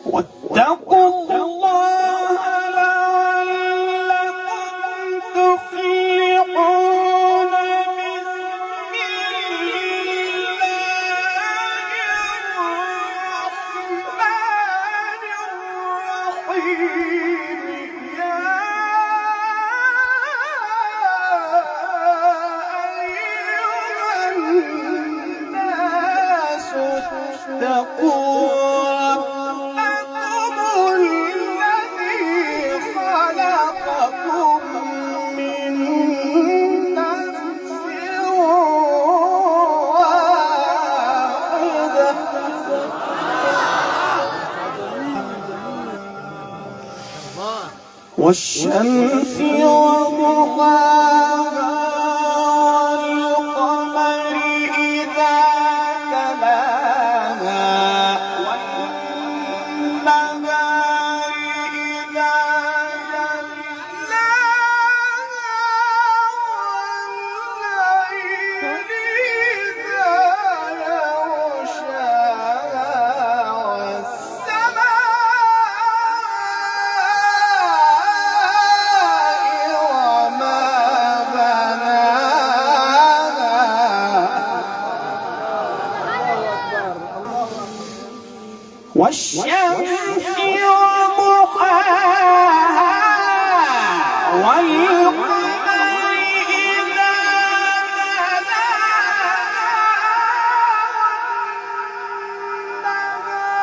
واتقوا الله لعلكم تفلحون. والشمس وضحاها والقمر إذا تلاها والنهار إذا جلاها والليل إذا يغشاها والشمس وضحاها والقمر إذا تلاها والنهار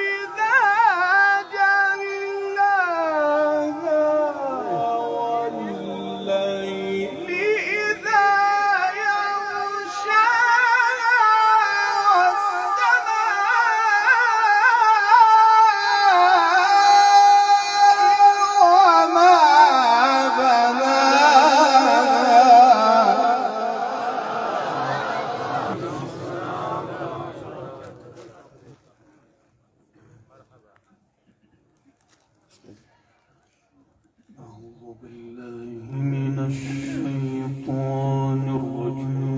إذا جلاها والليل إذا أعوذ بالله من الشيطان الرجيم.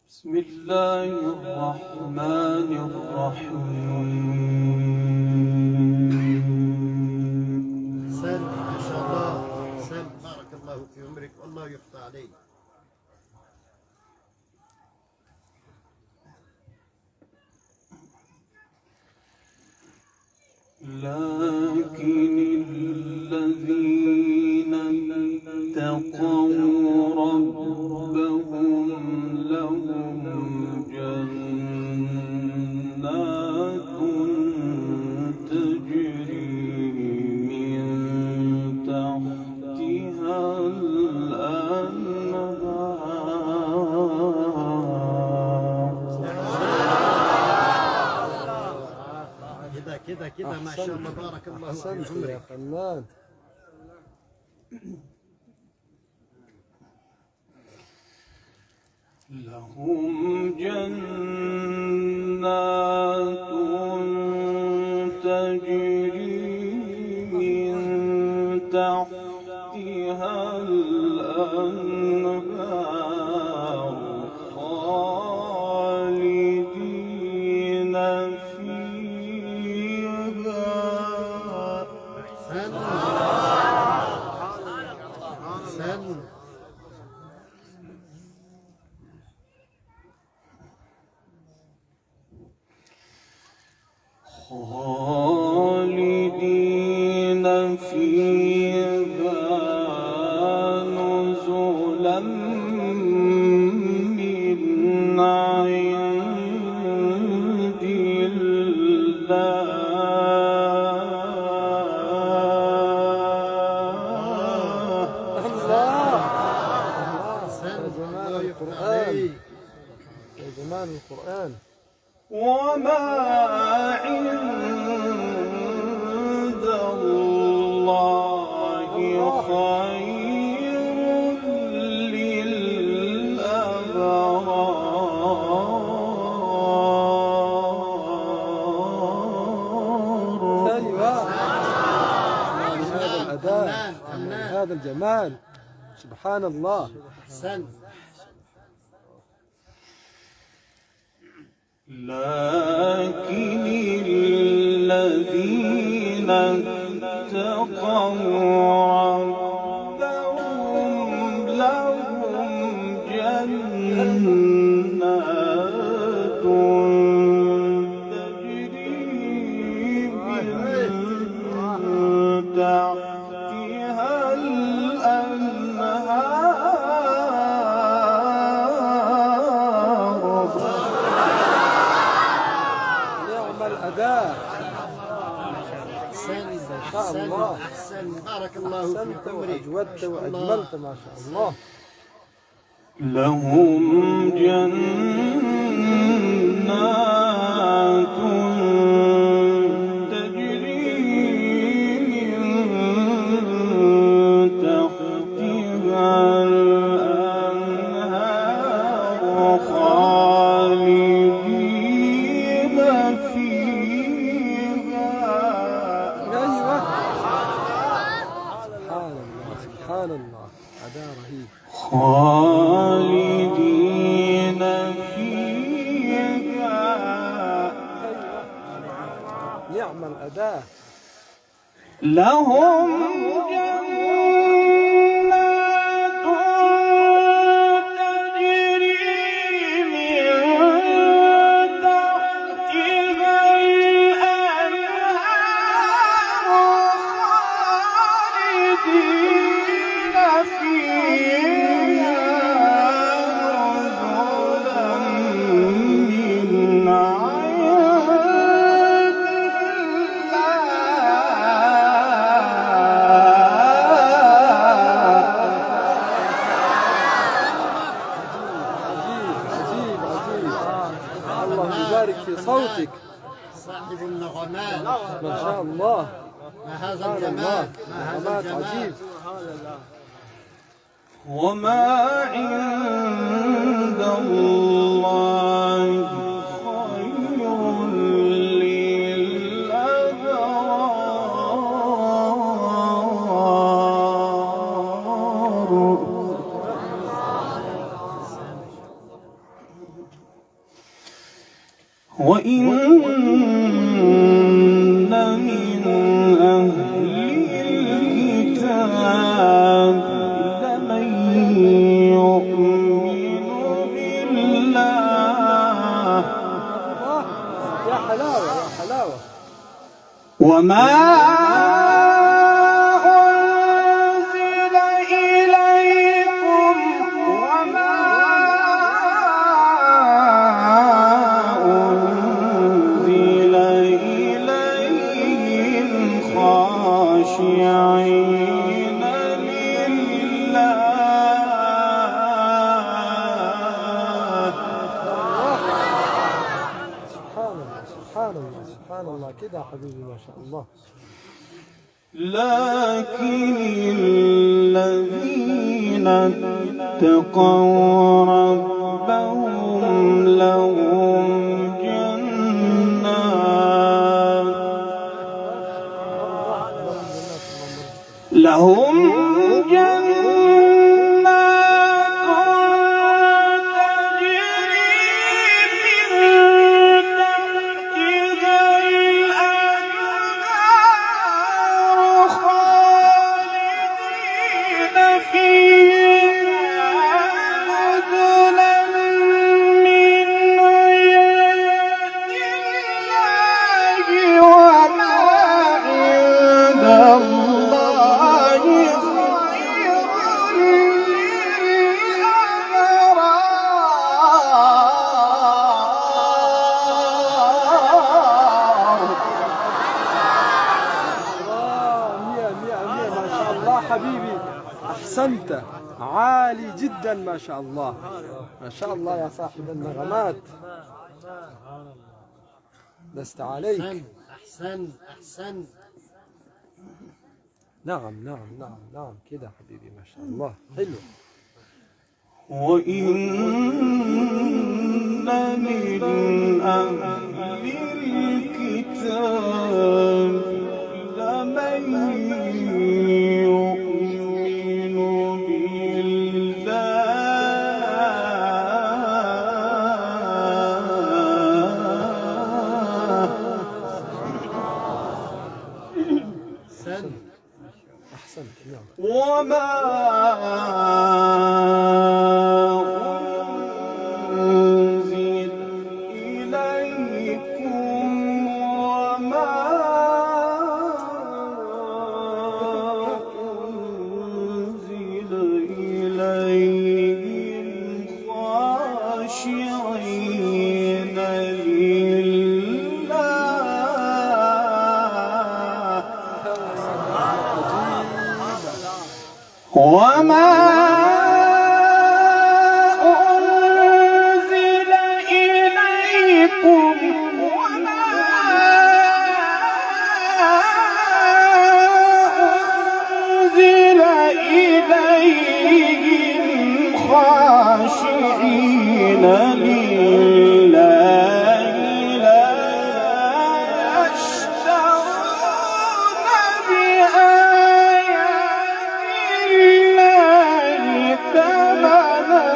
بسم الله الرحمن الرحيم. سن ما شاء الله، سن بارك الله في عمرك والله يفتح عليك. لكن الذين اتقوا ربهم لهم جنات تجري من تحتها الأنهار. كده ما شاء الله بارك الله في عمرك يا فنان. لهم جنات تجري من تحتها الأنهار خالدين فيها. سن سن خالدين فيها نزلا من عند الله. يا جمال القرآن. وما عند الله خير للأبرار. أيوة. هذا الأداء فنان فنان. هذا الجمال، سبحان الله. أحسنت. لكن الذين اتقوا ربهم لهم جنات تجري من تحتها الأنهار. نعم الأداء. أحسنت شاء الله. أحسنت. بارك الله أحسنت فيك عمري. وأجودت وأجملت ما شاء الله. لهم جنات تجري من تحتها الأنهار خالدين فيها. أيوة. سبحان الله سبحان الله، أداء رهيب. خالدين فيها. نعم الأداء. لهم جنات تجري من تحتها الأنهار خالدين فيها نزلا من عجيب عجيب عجيب. الله يبارك في صوتك، صاحب النغمات. ما شاء الله. ما هذا سبحان الجمال. الله، ما هذا نغمات الجمال. عجيب. وما عند الله خير للأبرار. وإن من أهل الكتاب لمن يؤمن بالله يا حلاوة يا حلاوة. وما أنزل إليكم وما أنزل إليهم خاشعين لله. سبحان الله سبحان الله سبحان الله. كده يا حبيبي ما شاء الله. لكن الذين اتقوا ربهم لهم جنات حبيبي أحسنت، عالي جدا ما شاء الله، ما شاء الله يا صاحب النغمات، لست عليك. أحسن أحسن. نعم نعم نعم نعم كده حبيبي ما شاء الله حلو. وإن من أهل الكتاب لمن أحسنت. نعم. وما أنزل إليكم وما أنزل إليهم خاشعين لله وما أنزل إليكم وما أنزل إليهم خاشعين لله لا يشترون بآيات ثمنا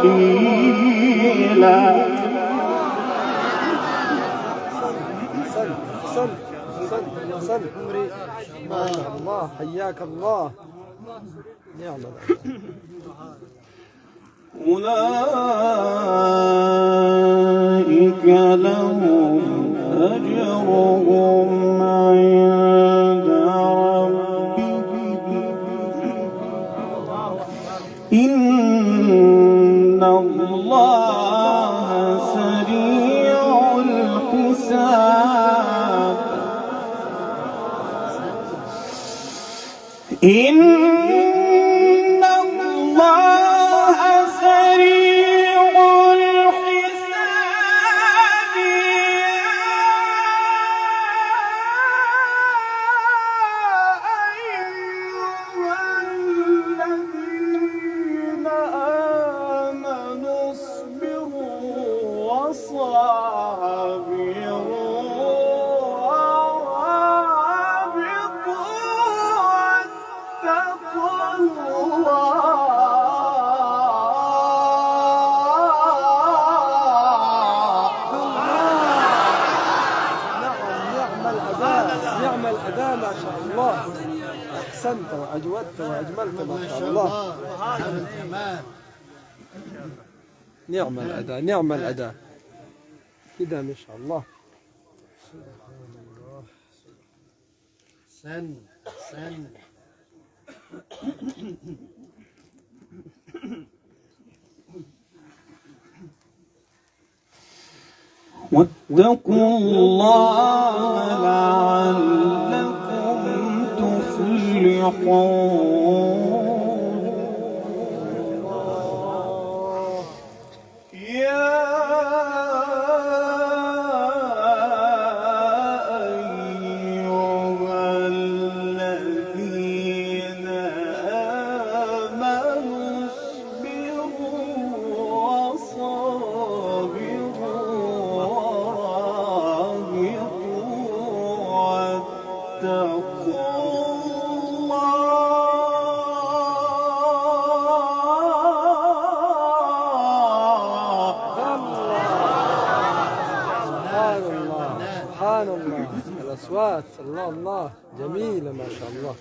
قليلا. أحسنت. ما شاء الله، حياك الله. نعم. أولئك لهم أجرهم عند ربهم إن الله سريع الحساب. إن الله سريع الحساب. أيها الذين آمنوا اصبروا وصابروا نعم الأداء ما شاء الله. أحسنت وأجودت وأجملت ما شاء الله. نعم الأداء، نعم الأداء كده ما شاء الله. سن واتقوا الله لعلكم تفلحون. يا أيها الذين آمنوا اصبروا وصابروا سبحان الله. الأصوات الله جميلة ما شاء الله.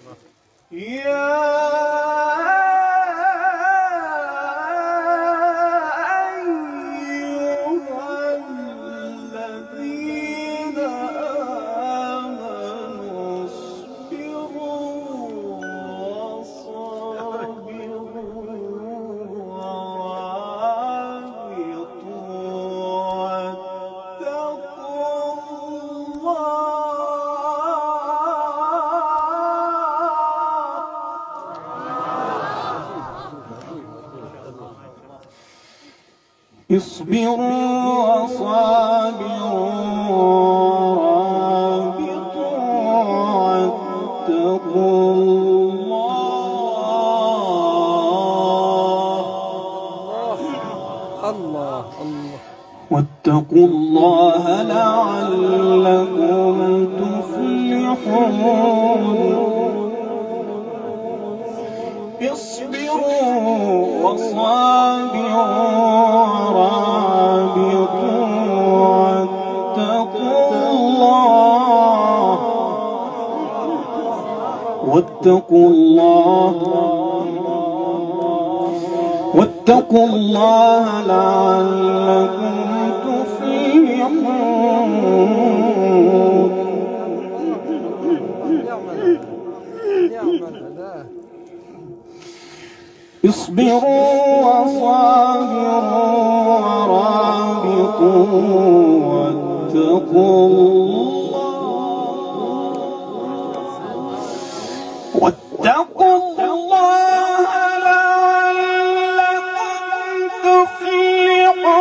اصبروا وصابروا ورابطوا واتقوا الله واتقوا الله لعلكم تفلحون. اصبروا وصابروا ورابطوا واتقوا الله واتقوا الله لعلكم تفلحون. اصبروا وصابروا ورابطوا واتقوا الله لعلكم تفلحون.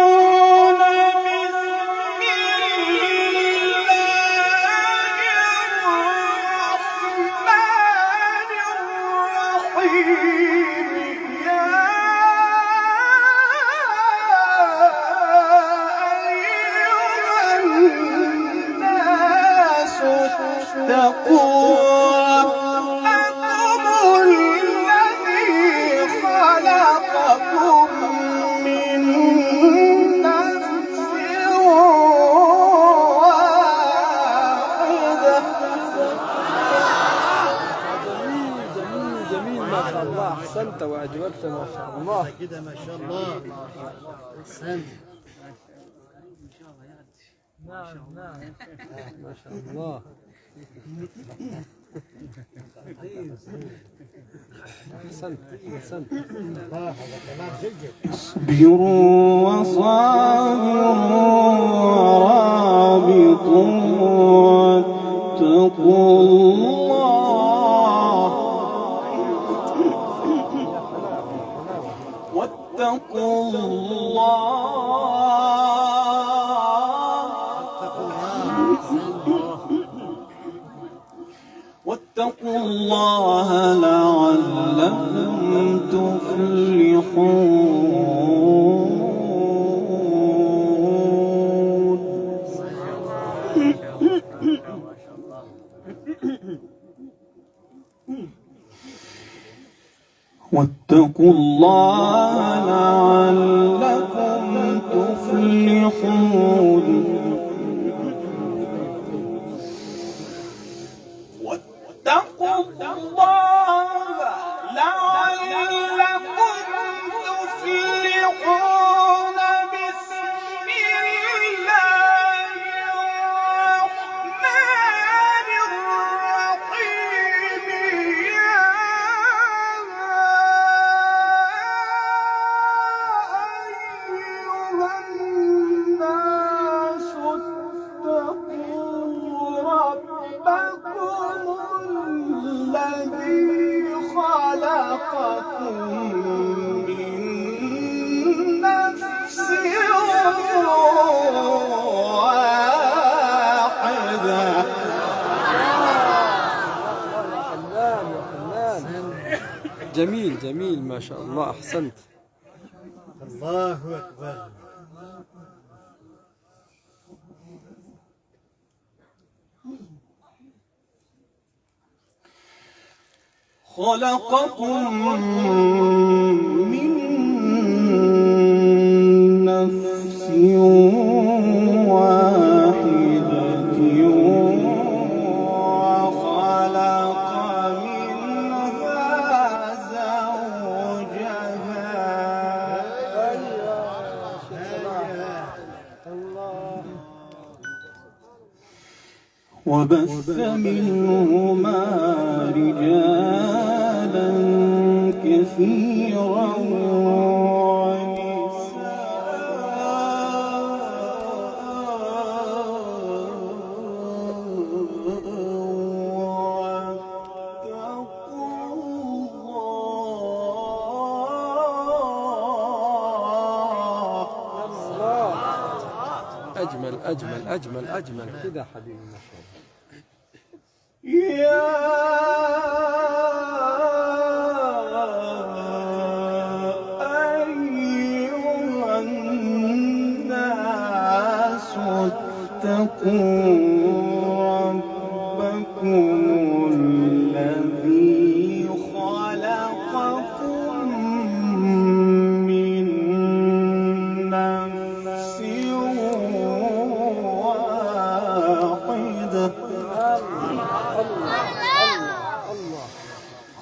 أحسنت وأجبرت ما شاء الله كده ما شاء الله. أحسنت. نعم ما شاء الله. أحسنت. اصبروا وصابروا ورابطوا واتقوا الله. واتقوا الله لعلكم تفلحون. واتقوا الله لعلكم تفلحون. واتقوا الله لعلكم تفلحون. بسم الله الرحمن الرحيم. يا أيها الناس اتقوا ربكم الذي خلقكم من نفس واحدة. جميل جميل ما شاء الله. أحسنت. الله أكبر. خلقكم من نفس واحدة وخلق منها زوجها وبث منهما رجالا كثيرا أجمل أجمل أجمل أجمل كذا حبيبي ما شاء الله. يا أيها الناس اتقوا ربكم الذي خلقكم من نفس واحدة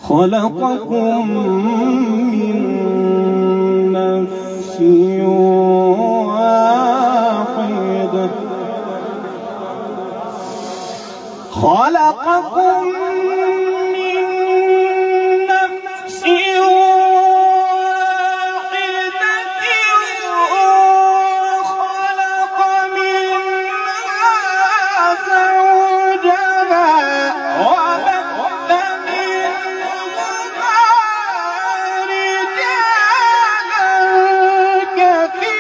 خلقكم من نفس واحدة خلقكم من نفس واحدة وخلق منها زوجها وبث منهما رجالا كثيرا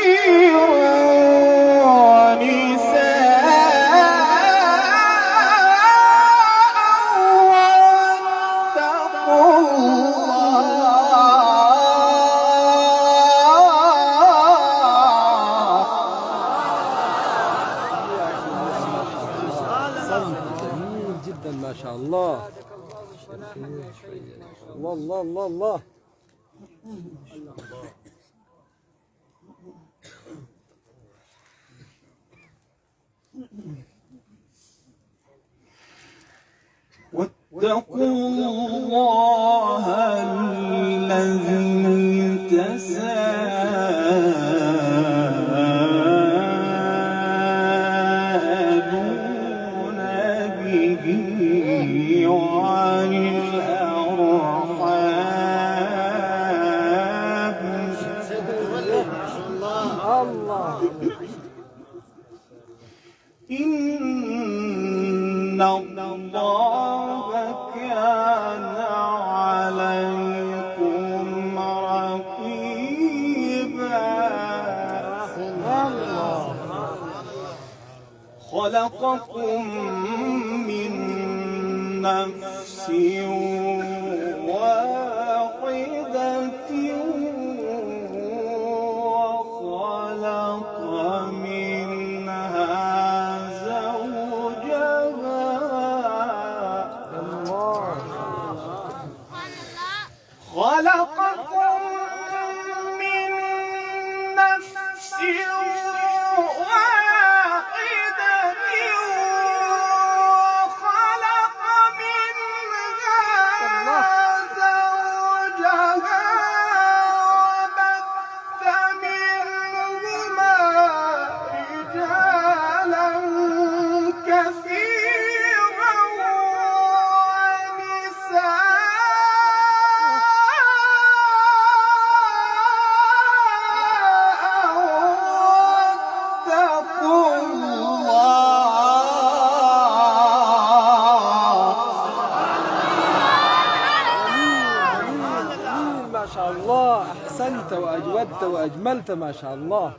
جميل جدا ما شاء الله. الله الله الله الله. واتقوا الله الذي تساءلون به والأرحام الله. إن الله كان عليكم رقيبا خلقكم من نفس واحدة وخلق منها زوجها خلقكم من نفس واحدة وخلق منها زوجها وبث منهما رجالا كثيرا ما شاء الله. أحسنت وأجودت وأجملت ما شاء الله.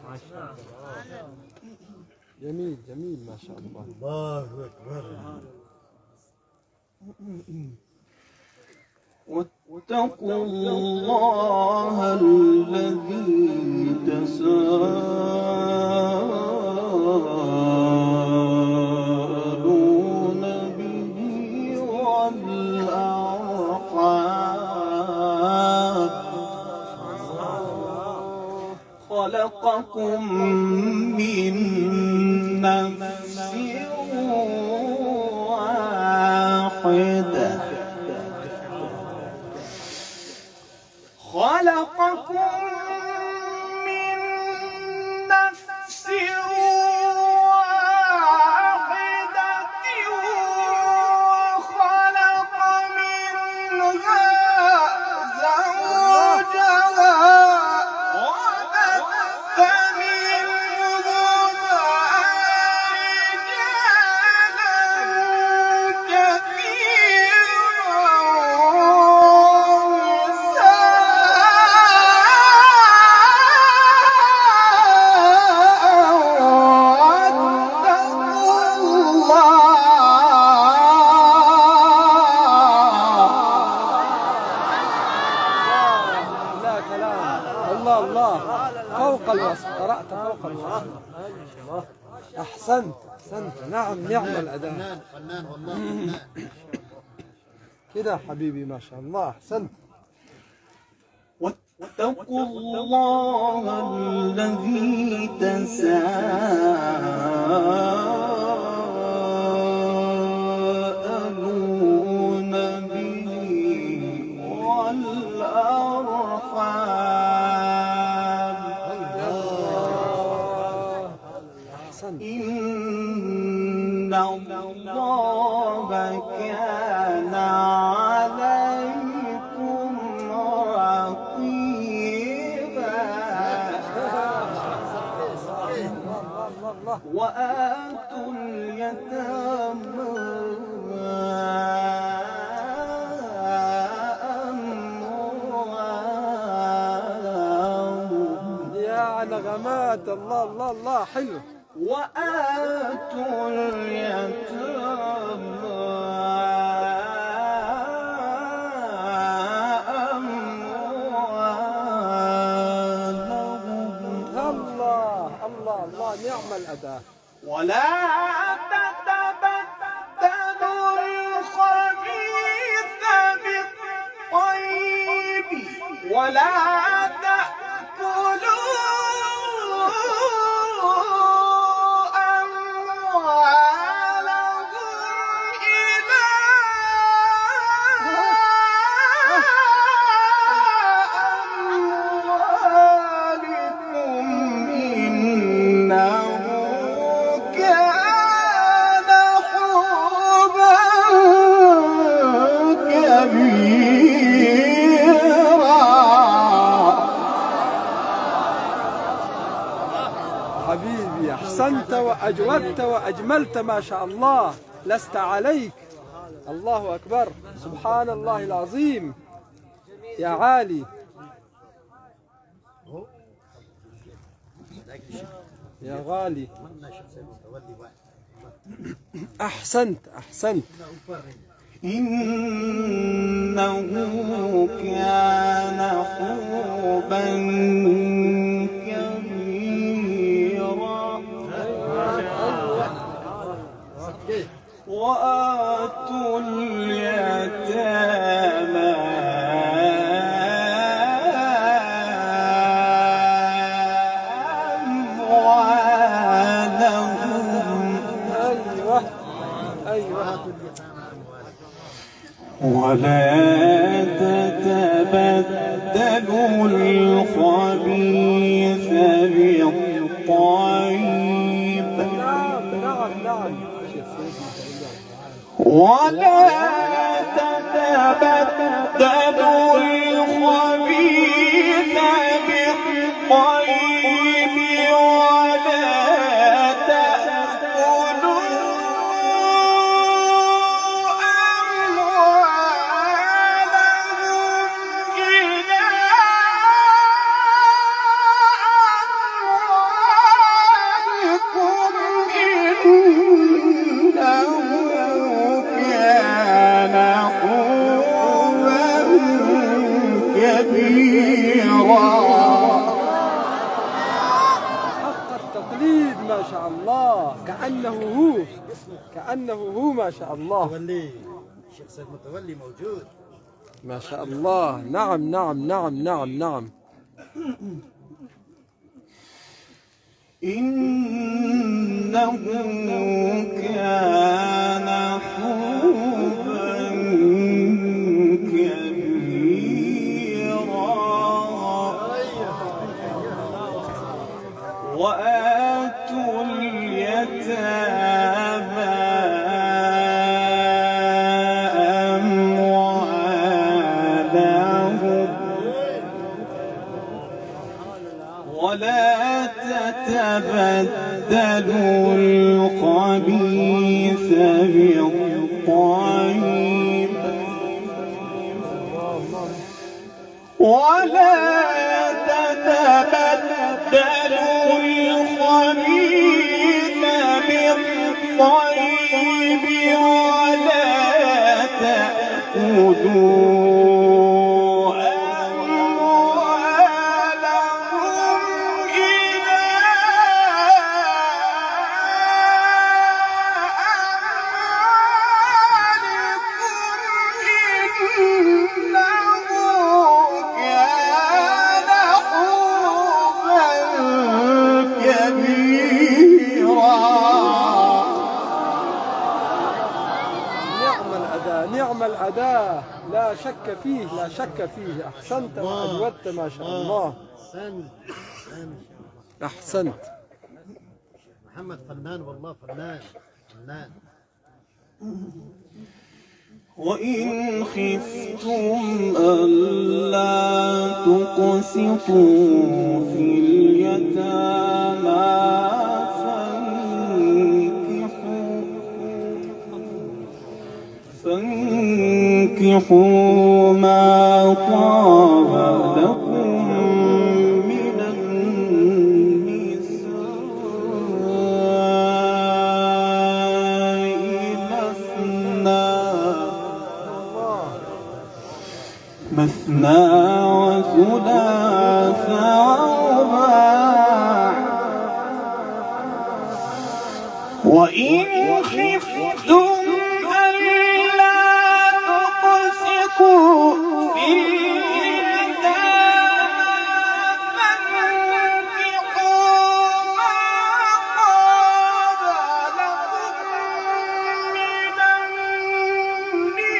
جميل جميل ما شاء الله. الله أكبر. واتقوا الله الذي تساءلون به والأرحام خلقكم من نفس واحدة خلقكم من نفس واحدة وخلق منها زوجها وبث منهما رجالا فوق الوصف، قرأت فوق الوصف. أحسنت أحسنت، نعم نعم الأداء. فنان والله فنان. كده حبيبي ما شاء الله، أحسنت. واتقوا الله الذي تساءلون به الله. وآتوا اليتامى أموالهم. يا نغمات، الله الله الله، حلو. وآتوا اليتامى الله الله الله، نعم الأداء. ولا تتبدلوا الخبيث بالطيب ولا تأكلوا أموالهم إلى أموالكم إنه كان حوبا كبيرا. حبيبي، أحسنت وأجودت وأجملت، ما شاء الله، لست عليك. الله أكبر، سبحان الله العظيم يا عالي. يا غالي، أحسنت أحسنت. إنه كان حوبا كبيرا. وآتوا اليتامى أموالهم. أيوه أيوه. ولا تتبدلوا الخبيث بالطيب. نعم نعم نعم. ولا تتبدلوا الخبيث بالطيب ولا تأكلوا أموالهم إلى أموالكم إنه كان حوبا كبيرا. حق التقليد، ما شاء الله، كأنه هو، كأنه هو، ما شاء الله. متولي الشيخ سيد متولي موجود. ما شاء الله. نعم نعم نعم نعم نعم. إنه كان حوبا كبيرا. وآتوا اليتامى أموالهم ولا تتبدلوا الخبيث بالطيب ولا تتبدلوا الخبيث بالطيب ولا تأكلوا نعم الأداء، لا شك فيه، لا شك فيه. أحسنت وأجودت، ما شاء الله. أحسنت أحسنت. محمد فنان، والله فنان فنان. وإن خفتم ألا تقسطوا في اليتامى فانكحوا فانكحوا ما طاب لكم من النساء مثنى وثلاث ورباع وإن خفتم ألا تقسطوا في اليتامى فانكحوا ما طاب لكم من النساء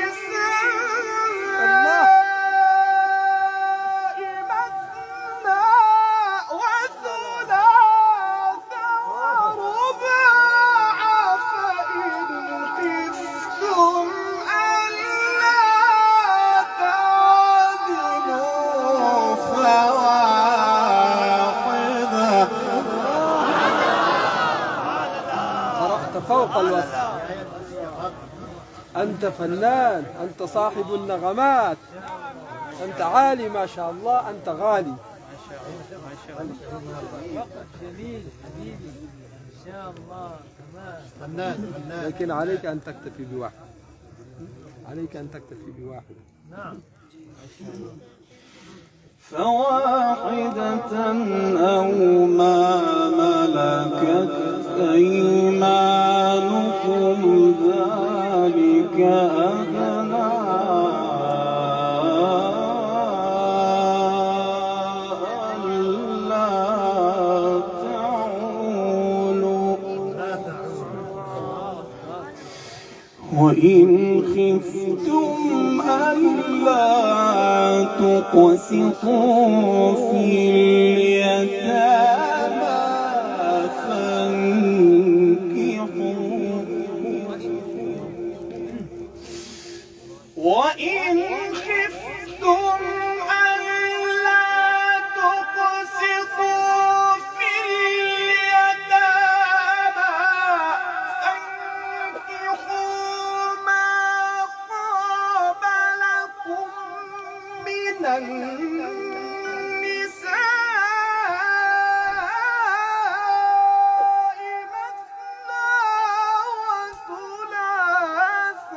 مثنى وثلاث ورباع فإن خفتم ألا تعدلوا فواحدة. قرأت فوق الوصف. أنت فنان، أنت صاحب النغمات، أنت عالي ما شاء الله، أنت غالي. ما شاء الله جميل حبيبي ان شاء الله تمام. فنان فنان. لكن عليك أن تكتفي بواحد، عليك أن تكتفي بواحد. نعم فواحدة أو ما ملكت أيمانكم ذلك أدنى ألا تعولوا وإن خفتم ألا تقسطوا في اليتامى وإن خفتم ألا تقسطوا في اليتامى فانكحوا ما طاب لكم من النساء مثنى وثلاث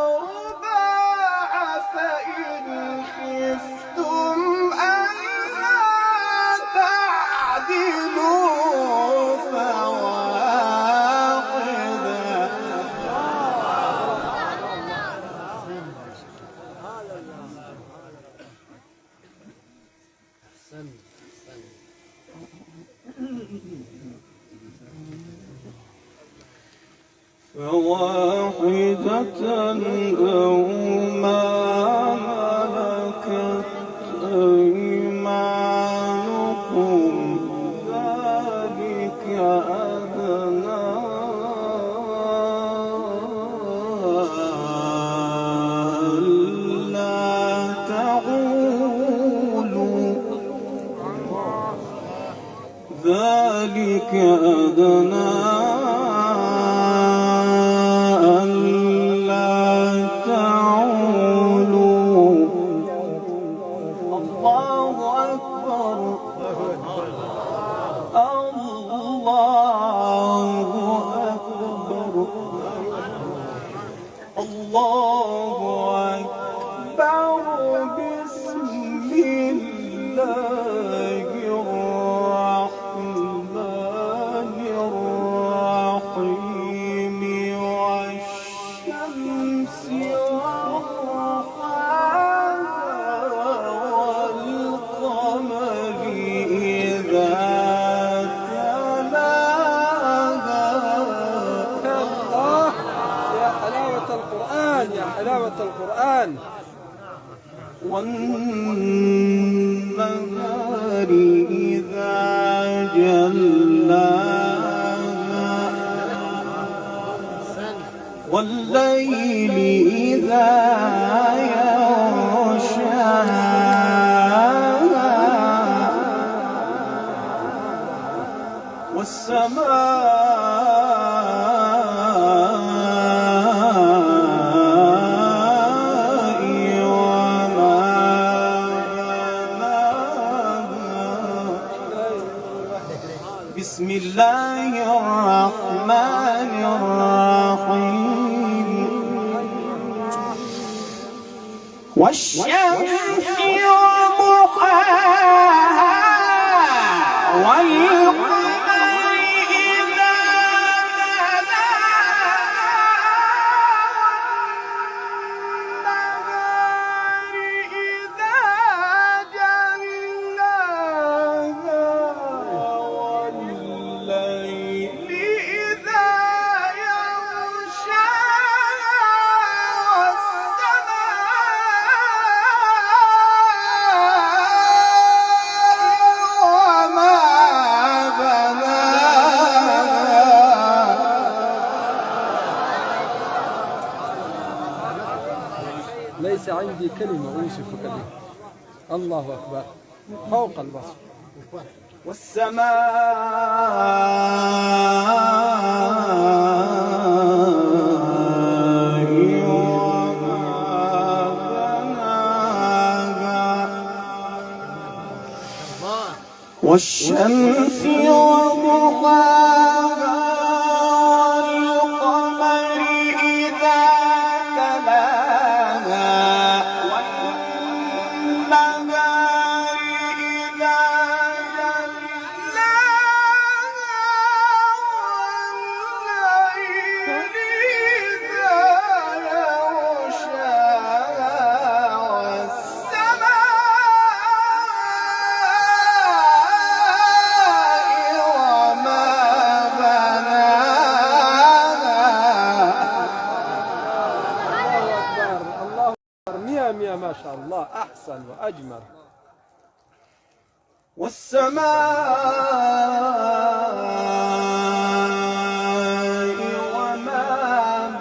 ورباع فإن خفتم ألا تعدلوا فواحدة. فواحدة أو ما ملكت أيمانكم ذلك أدنى ألا تعولوا ذلك أدنى القرآن. والنهار إذا جلاها والليل إذا يغشاها والسماء بسم الله الرحمن الرحيم والشمس وضحاها والقمر إذا ليس عندي كلمة أوصفك به. الله أكبر فوق الوصف. والسماء وما بناها والشمس وضحاها والقمر إذا تلاها والنهار إذا جلاها والليل إذا يغشاها والسماء وما بناها. الله أكبر مية مية ما شاء الله، أحسن وأجمل. والسماء وما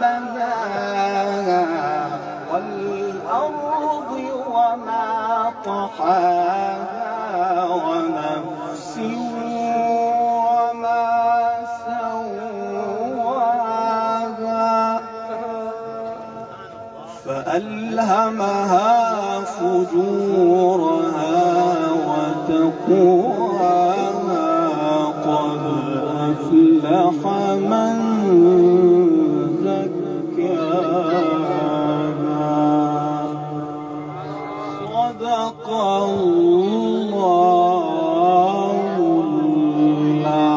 بناها والأرض وما طحاها ونفس وما سواها فألهمها فجورها وتقواها قد أفلح من زكاها صدق الله العظيم.